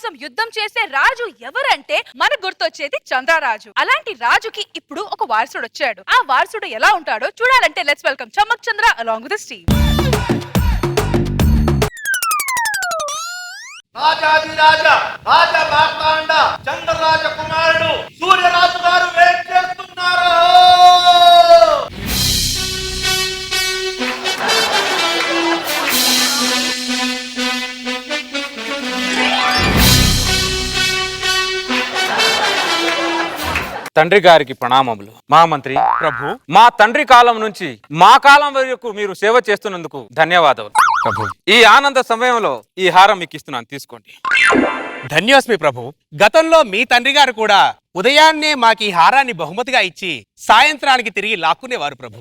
కోసం యుద్ధం చేసే రాజు ఎవరంటే మనకు గుర్తొచ్చేది చంద్రరాజు. అలాంటి రాజుకి ఇప్పుడు ఒక వారసుడు వచ్చాడు. ఆ వారసుడు ఎలా ఉంటాడో చూడాలంటే let's welcome Chammak Chandra along with team. Rajadhiraja Raja Marthanda Chandraraja కుమారుడు సూర్యరాజు గారు వెయిట్ చేస్తున్నారు. తండ్రి గారికి ప్రణామములు. మహామంత్రి ప్రభు, మా తండ్రి కాలం నుంచి మా కాలం వరకు మీరు సేవ చేస్తున్నందుకు ధన్యవాదాలు ప్రభు. ఈ ఆనంద సమయంలో ఈ హారం మీకు ఇస్తున్నాను, తీసుకోండి. ధన్యోస్మి ప్రభు. గతంలో మీ తండ్రి గారు కూడా ఉదయాన్నే మాకు ఈ హారాన్ని బహుమతిగా ఇచ్చి సాయంత్రానికి తిరిగి లాక్కునేవారు ప్రభు.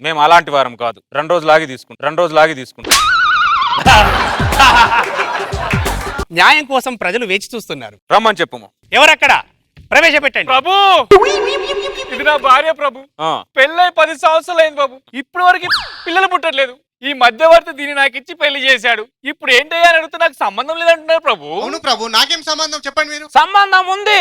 మేము అలాంటి వారం కాదు. 2 రోజులు ఆగి తీసుకుంటాం. న్యాయం కోసం ప్రజలు వేచి చూస్తున్నారు. రమ్మని చెప్పుము. ఎవరక్కడ? ప్రవేశపెట్టండి. ప్రభు, ఇది నా భార్య ప్రభు. పెళ్ళై 10 సంవత్సరాలు అయింది ప్రభు. ఇప్పటి వరకు పిల్లలు పుట్టట్లేదు. ఈ మధ్యవర్తి దీన్ని నాకు ఇచ్చి పెళ్లి చేశాడు. ఇప్పుడు ఏంటయ్యా అని అడిగితే నాకు సంబంధం లేదంటున్నారు ప్రభు. అవును ప్రభు, నాకేం సంబంధం చెప్పండి మీరు. సంబంధం ఉంది,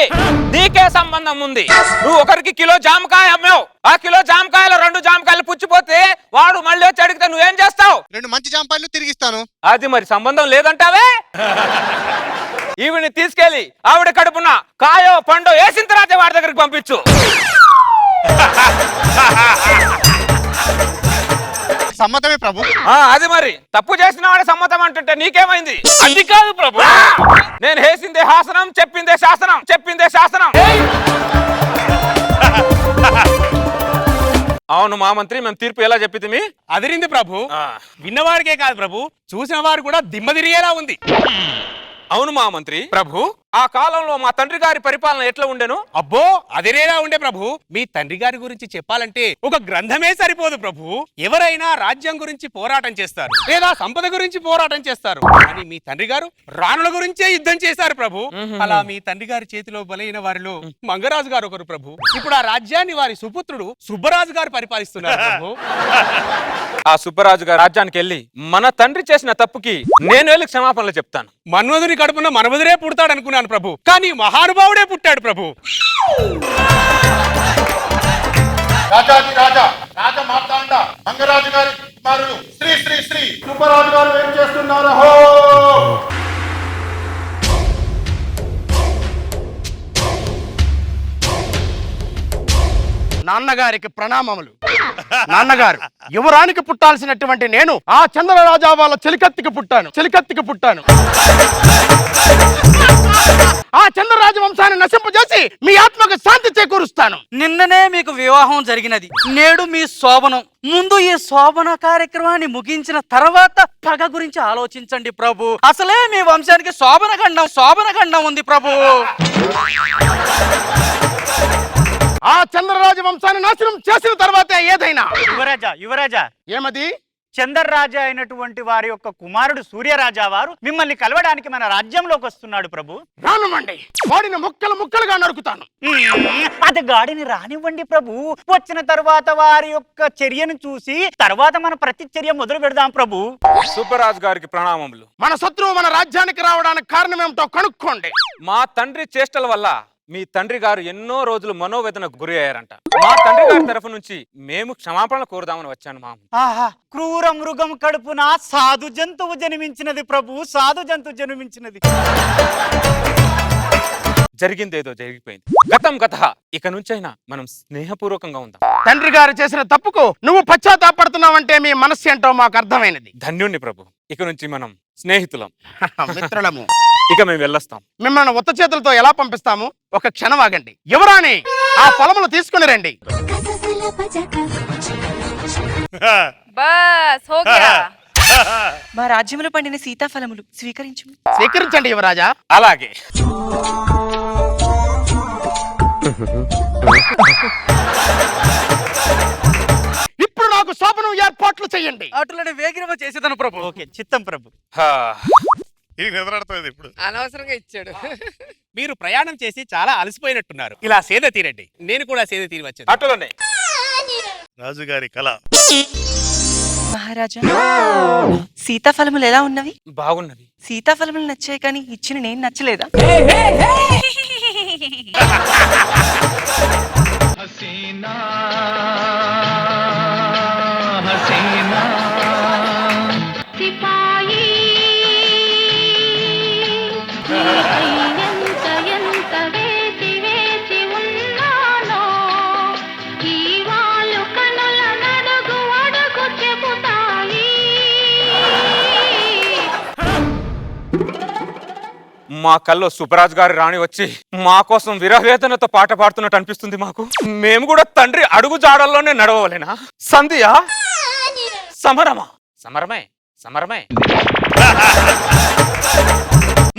నీకే సంబంధం ఉంది. నువ్వు ఒకరికి కిలో జామకాయ అమ్మావు. ఆ కిలో జామకాయలు 2 జామకాయలు పుచ్చిపోతే వాడు మళ్ళీ వచ్చి అడిగితే నువ్వేం చేస్తావు? 2 మంచి జాంపాయలు తిరిగిస్తాను. అది మరి సంబంధం లేదంటావే. ఈవిని తీసుకెళ్లి ఆవిడ కడుపున కాయో పండో వేసిన తర్వాత వాడి దగ్గరికి పంపించు. సమ్మతమే ప్రభు. అది మరి తప్పు చేసిన వాడి సమ్మతం అంటుంటే నీకేమైంది? అది కాదు ప్రభు, నేను వేసిందే హాసనం, చెప్పిందే శాసనం. అవును మహామంత్రి, మేము తీర్పు ఎలా చెప్పితిమి? అదిరింది ప్రభు. విన్నవారికే కాదు ప్రభు, చూసిన వారు కూడా దిమ్మ తిరిగేలా ఉంది. అవును మహామంత్రి. ప్రభు, ఆ కాలంలో మా తండ్రి గారి పరిపాలన ఎట్లా ఉండేను? అబ్బో, అదిరేలా ఉండే ప్రభు. మీ తండ్రి గారి గురించి చెప్పాలంటే ఒక గ్రంథమే సరిపోదు ప్రభు. ఎవరైనా రాజ్యం గురించి పోరాటం చేస్తారు, లేదా సంపద గురించి పోరాటం చేస్తారు. కానీ మీ తండ్రి గారు రాణుల గురించే యుద్ధం చేశారు ప్రభు. అలా మీ తండ్రి గారి చేతిలో బలైన వారిలో మంగరాజు గారు ఒకరు ప్రభు. ఇప్పుడు ఆ రాజ్యాన్ని వారి సుపుత్రుడు సుబ్బరాజు గారు పరిపాలిస్తున్నారు ప్రభు. ఆ సుబ్బరాజు గారి రాజ్యానికి వెళ్ళి మన తండ్రి చేసిన తప్పుకి నేను వెళ్ళి క్షమాపణలు చెప్తాను. మన్మధుని కడుపున మనవదురే పుడతాడు అనుకున్నాను ప్రభు, కానీ మహానుభావుడే పుట్టాడు ప్రభు. రాజాదిరాజా రాజా మార్తాండ మంగరాజు గారి కుమారుడు శ్రీ శ్రీ శ్రీ సుబ్బరాజు గారు వెయిట్ చేస్తున్నారు. నాన్నగారికి ప్రణామములు. నాన్నగారు, యువరానికి పుట్టాల్సినటువంటి నేను ఆ చంద్రరాజా వాళ్ళ చెలికత్తికి పుట్టాను. ఆ చంద్రరాజ వంశాన్ని నశింపజేసి మీ ఆత్మకు శాంతి చేకూరుస్తాను. నిన్ననే మీకు వివాహం జరిగినది, నేడు మీ శోభనం. ముందు ఈ శోభన కార్యక్రమాన్ని ముగించిన తర్వాత పగ గురించి ఆలోచించండి ప్రభు. అసలే మీ వంశానికి శోభన గండం ఉంది ప్రభు. ఆ చంద్రరాజ వంశాన్ని నాశనం చేసిన తర్వాతే ఏదైనా. యువరాజా, ఏమది? చంద్రరాజా అయినటువంటి వారి యొక్క కుమారుడు సూర్యరాజా వారు మిమ్మల్ని కలవడానికి మన రాజ్యంలోకి వస్తున్నాడు ప్రభు. రానుమండి, వాడిని ముక్కలుగా నరుకుతాను. అది గాడిని రానివ్వండి ప్రభు. వచ్చిన తర్వాత వారి యొక్క చర్యను చూసి తర్వాత మన ప్రతిచర్య మొదలు పెడదాం ప్రభు. సుబ్బరాజు గారికి ప్రణామములు. మన శత్రువు మన రాజ్యానికి రావడానికి కారణం ఏమిటో కనుక్కోండి. మా తండ్రి చేష్టల వల్ల మీ తండ్రి గారు ఎన్నో రోజులు మనోవేదనకు గురి అయ్యారంట. మా తండ్రి గారి తరఫు నుంచి మేము క్షమాపణలు కోరుదామని వచ్చాను మామ. ఆహా, క్రూర మృగం కడుపున సాధు జంతువు జన్మించినది ప్రభు, సాధు జంతువు జన్మించినది. జరిగిందేదో జరిగిపోయింది. గతం గత. ఇక నుంచైనా మనం స్నేహపూర్వకంగా ఉందాం. తండ్రి గారు చేసిన తప్పుకు నువ్వు పశ్చాత్తాపడుతున్నావంటే మీ మనస్సు ఏంటో మాకు అర్థమైనది. ధన్యుణ్ణి ప్రభు. ఇక నుంచి మనం స్నేహితులం, మిత్రులము. ఇక మేము వెళ్ళొస్తాం. మిమ్మల్ని ఉత్త చేతులతో ఎలా పంపిస్తాము? ఒక క్షణం ఆగండి. ఎవరాని ఆ పొలములు తీసుకుని రండి. బస్ హో గయా. మా రాజ్యములో పండిన సీతాఫలములు స్వీకరించు. స్వీకరించండి యువరాజా. అలాగే. ఇప్పుడు నాకు శోభనం ఏర్పాట్లు చేయండి. అటులని వేగిరమ చేసేదను ప్రభు. ఓకే, చిత్తం ప్రభు. ఇప్పుడు అనవసరంగా ఇచ్చాడు. మీరు ప్రయాణం చేసి చాలా అలసిపోయినట్టున్నారు. ఇలా సేద తీరండి, నేను కూడా సేద తీరి వచ్చాను. అటులోనే రాజుగారి కళ. మహారాజా సీతాఫలములు ఎలా ఉన్నవి? బాగున్నది. సీతాఫలములు నచ్చాయి కానీ ఇచ్చిన నేను నచ్చలేదా? సిపాయి ఎంత ఎంత వేసి వేసి ఉన్నానో ఈ వాళ్ళు కనుల నడుగు అడుగు చెబుతాయి. మా కల్లో సుబ్బరాజు గారి రాణి వచ్చి మా కోసం విరహవేదనతో పాట పాడుతున్నట్టు అనిపిస్తుంది మాకు. మేము కూడా తండ్రి అడుగు జాడల్లోనే నడవలేనా? సంధ్య సమరమా? సమరమే సమరమే.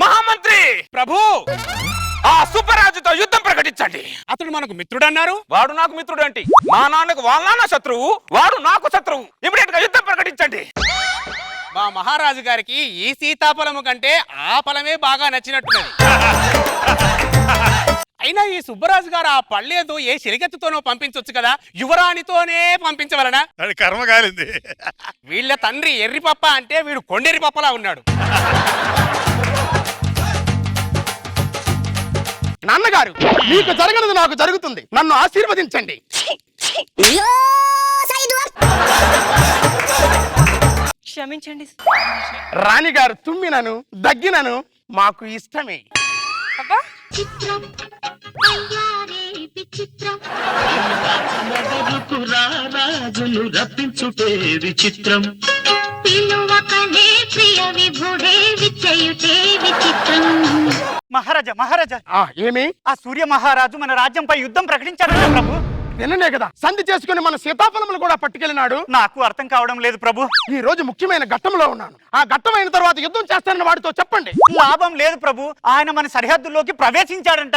మహామంత్రి ప్రభు ఆ సుబ్బరాజుతో యుద్ధం ప్రకటించండి. అతడు మనకు మిత్రుడన్నారు. వాడు నాకు మిత్రుడు అంటే మా నాన్నకు వాళ్ళ నాన్న శత్రువు, వాడు నాకు శత్రువు. ఇమీడియట్ గా యుద్ధం ప్రకటించండి. మా మహారాజు గారికి ఈ సీతాఫలము కంటే ఆ ఫలమే బాగా నచ్చినట్టున్నది. అయినా ఈ సుబ్బరాజు గారు ఆ పళ్ళేదో ఏ చిలికెత్తుతోనో పంపించొచ్చు కదా, యువరాణితోనే పంపించవలనా? అది కర్మ కాలింది. వీళ్ళ తండ్రి ఎర్రిపప్ప అంటే వీడు కొండెర్రి పప్పలా ఉన్నాడు. నాన్నగారు, మీకు జరగనిది నాకు జరుగుతుంది, నన్ను ఆశీర్వదించండి. క్షమించండి. రాణిగారు తుమ్మినను దగ్గినను మాకు ఇష్టమే. అబ్బా చిత్రం అయ్యారే విచిత్రం. రాజును రప్పించుటే విచిత్రం. పిలువకనే ప్రియ విభుడే విచయుటే విచిత్రం. మహారాజా మహారాజా, ఏమి? ఆ సూర్య మహారాజు మన రాజ్యంపై యుద్ధం ప్రకటించాడు కదా ప్రభు. నిన్ననే కదా సంధి చేసుకుని మన సీతాఫలములు కూడా పట్టుకెళ్ళినాడు. నాకు అర్థం కావడం లేదు ప్రభు. ఈ రోజు ముఖ్యమైన ఘట్టంలో ఉన్నాను. ఆ ఘట్టం అయిన తర్వాత యుద్ధం చేస్తానని వాడితో చెప్పండి. లాభం లేదు ప్రభు, ఆయన మన సరిహద్దుల్లోకి ప్రవేశించాడంట.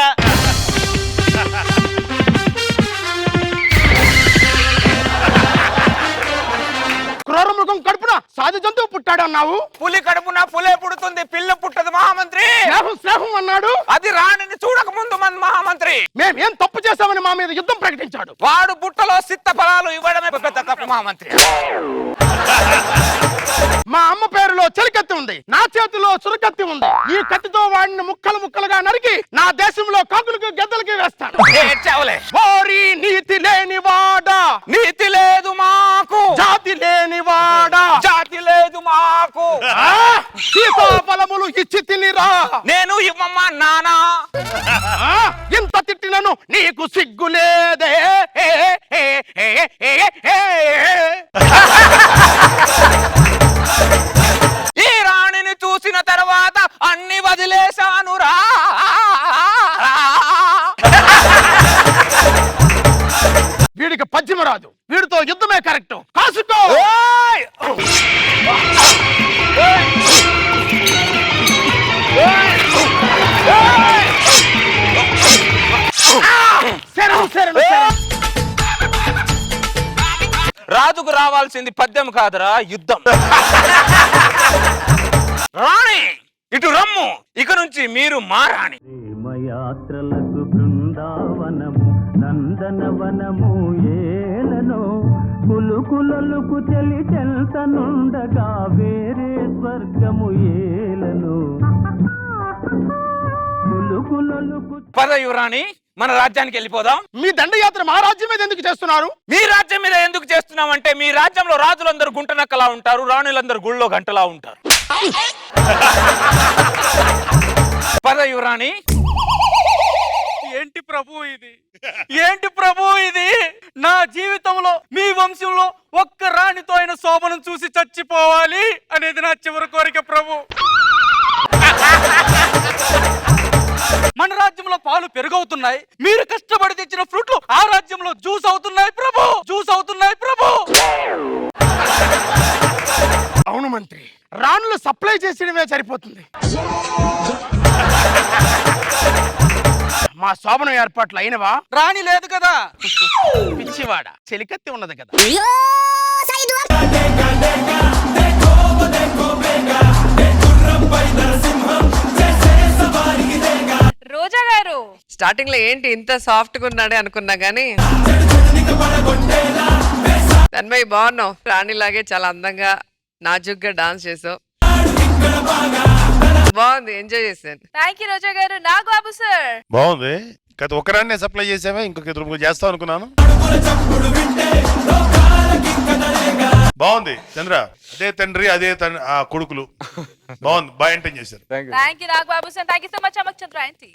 క్రూర మృగం కడుపున సాధు జంతువు పుట్టాడన్నావు. పులి కడుపున పులే పుడుతుంది, పిల్ల పుట్టదు మహామంత్రి. స్నేహం స్నేహం అన్నాడు. అది రాణిని చూడక ముందు మన మహామంత్రి మేమేం తప్పు చేశామని మా మీద యుద్ధం ప్రకటించాడు. వాడు బుట్టలో సిత్త ఫలాలు ఇవ్వడమే పెద్ద తప్పు మహామంత్రి. మా అమ్మ పేరులో చెలికత్తి ఉంది, నా చేతిలో చురకత్తి ఉంది. ఈ కత్తితో వాడిని ముక్కలు ముక్కలుగా నరికి నా దేశంలో కాకులకు గెద్దలకి వేస్తాను. ఏడ్చావులే. ఓరి నీతి లేని వాడా, నీతి లేదు మాకు, జాతి లేని వాడా, జాతి లేదు మాకు. సీతాఫలములు ఇచ్చి తినిరా. నేను ఇవ్వమ్మా నానా. ఇంత తిట్టినను నీకు సిగ్గులేదే. ఈ రాణిని చూసిన తర్వాత అన్ని వదిలేశానురా. వీడికి పద్యమ రాదు, వీడితో యుద్ధమే కరెక్ట్. కాసుకో. రాజుకు రావాల్సింది పద్యం కాదురా, యుద్ధం. రాణి ఇటు రమ్ము, ఇక నుంచి మీరు మా రాణి. యాత్రలకు బృందావనము నందనవనము ఏలనో కులుకులలుకు చెలి చెల్తనుండగా వేరే స్వర్గము ఏలనో కులుకులలుకు. పద యువరాణి, మన రాజ్యానికి వెళ్ళిపోదాం. మీ దండయాత్ర మా రాజ్యం మీద ఎందుకు చేస్తున్నారు? మీ రాజ్యం మీద ఎందుకు చేస్తున్నామంటే మీ రాజ్యంలో రాజులందరూ గుంటనక్కలా ఉంటారు, రాణులందరూ గుళ్ళో గంటలా ఉంటారు. పద యువరాణి. ఏంటి ప్రభు ఇది? ఏంటి ప్రభు ఇది? నా జీవితంలో మీ వంశంలో ఒక్క రాణితో అయిన శోభనం చూసి చచ్చిపోవాలి అనేది నా చివరి కోరిక ప్రభు. మన రాజ్యంలో పాలు పెరుగవుతున్నాయి, మీరు కష్టపడి తెచ్చిన ఫ్రూట్లు ఆ రాజ్యంలో జ్యూస్ అవుతున్నాయి ప్రభు, జ్యూస్ అవుతున్నాయి ప్రభు. అవును మంత్రి, రాణులు సప్లై చేసేయడమే సరిపోతుంది. మా శోభనం ఏర్పాట్లు అయినవా? రాణి లేదు కదా. పిచ్చివాడ, చెలికత్తి ఉన్నది కదా. రోజా గారు, స్టార్టింగ్ లో ఏంటి ఇంత సాఫ్ట్ గా ఉన్నాడే అనుకున్నా గానీ తన్మయ్ బాగున్నావు, రాణిలాగే చాలా అందంగా నాజుగ్గా డాన్స్ చేసావు, బాగుంది, ఎంజాయ్ చేశాను. థ్యాంక్ యూ రోజా గారు. నాగబాబు సార్ బాగుంది. గత ఒకరాన్నే సప్లై చేసావే, ఇంకొక ఇద్దరు ముగ్గురు చేస్తావు అనుకున్నాను. బాగుంది చంద్ర, అదే తండ్రి అదే కొడుకులు, బాగుంది, బాగా ఎంటైన్ చేశారు. Thank you Nagababu sir. Thank you so much Chammak Chandra aunty.